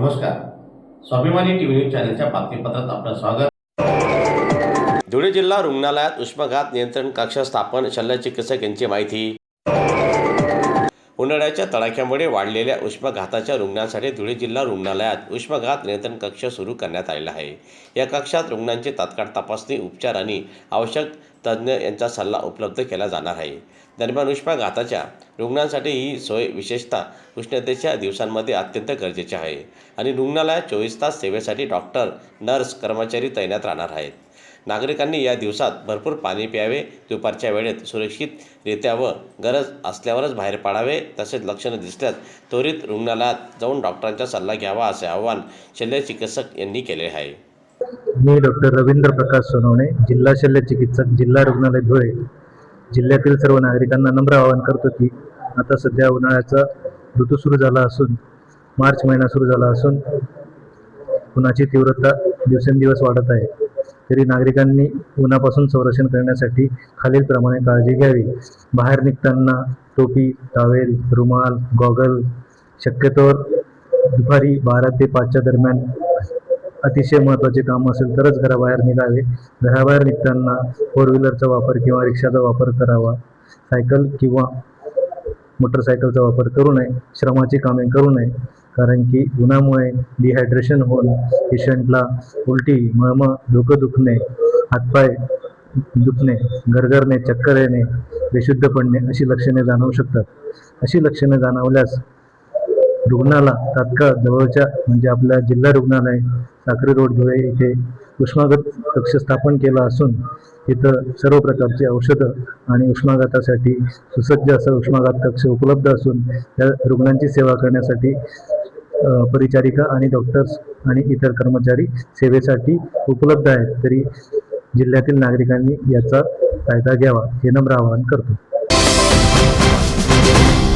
नमस्कार, स्वाभिमानी TV news चॅनलच्या बातमीपत्रात आपलं स्वागत। धुळे जिल्हा रुग्णालयात उष्माघात नियंत्रण कक्ष स्थापन, शल्यचिकित्सक यांची माहिती। उन्हाळ्याच्या तडाख्यामुळे वाढलेल्या उष्माघाताच्या रुग्णांसाठी धुळे जिल्हा रुग्णालयात उष्माघात नियंत्रण कक्ष सुरू करण्यात आलेला आहे। या कक्षात रुग्णांची तात्काळ तपासणी, उपचार आणि आवश्यक तज्ज्ञ यांचा सल्ला उपलब्ध केला जाणार आहे। दरम्यान उष्माघाताच्या रुग्णांसाठी ही सोय विशेषतः उष्णतेच्या दिवसांमध्ये अत्यंत गरजेची आहे आणि रुग्णालयात 24 तास सेवेसाठी डॉक्टर, नर्स, कर्मचारी तैनात राहणार आहेत। नागरिकांनी या दिवसात भरपूर पाणी प्यावे, दुपारच्या वेळेत सुरक्षितरित्या व गरज असल्यावरच बाहेर पडावे, तसेच लक्षणे दिसल्यास त्वरित रुग्णालयात जाऊन डॉक्टरांचा सल्ला घ्यावा असे आवाहन शल्यचिकित्सक यांनी केले आहे। मी डॉक्टर रवींद्र प्रकाश सोनवणे, जिल्हा शल्यचिकित्सक, जिल्हा रुग्णालय धुळे। जिल्ह्यातील सर्व नागरिकांना नम्र आवाहन करतो की आता सध्या उन्हाळ्याचा ऋतू सुरू झाला असून मार्च महिना सुरू झाला असून उन्हाची तीव्रता दिवसेंदिवस वाढत आहे। तरी नागरिकांनी उन्हापासून संरक्षण करण्यासाठी खालीलप्रमाणे काळजी घ्यावी। बाहेर निघताना टोपी, टॉवेल, रुमाल, गॉगल, शक्यतोवर दुपारी 12 ते 5च्या दरम्यान अतिशय महत्त्वाचे काम असेल तरच घराबाहेर निघावे। घराबाहेर निघताना 4 व्हीलरचा वापर किंवा रिक्षाचा वापर करावा। सायकल किंवा मोटरसायकलचा वापर करू नये। श्रमाची कामे करू नये, कारण की उन्हामुळे डिहायड्रेशन होऊन पेशंटला उलटी, मळमळ, डोकं दुखणे, हातपाय दुखणे, गरगरणे, चक्कर येणे, बेशुद्ध पडणे अशी लक्षणे जाणवू शकतात। अशी लक्षणे जाणवल्यास रुग्णाला तात्काळ जवळच्या म्हणजे आपल्या जिल्हा रुग्णालय साक्री रोड धुळे इथे उष्माघात कक्ष स्थापन केला असून इथं सर्व प्रकारची औषधं आणि उष्माघातासाठी सुसज्ज असं उष्माघात कक्ष उपलब्ध असून त्या रुग्णांची सेवा करण्यासाठी परिचारिका आणि डॉक्टर्स आणि इतर कर्मचारी सेवेसाठी उपलब्ध आहेत। तरी जिल्ह्यातील नागरिकांनी याचा फायदा घ्यावा हे नम्र आवाहन करतो।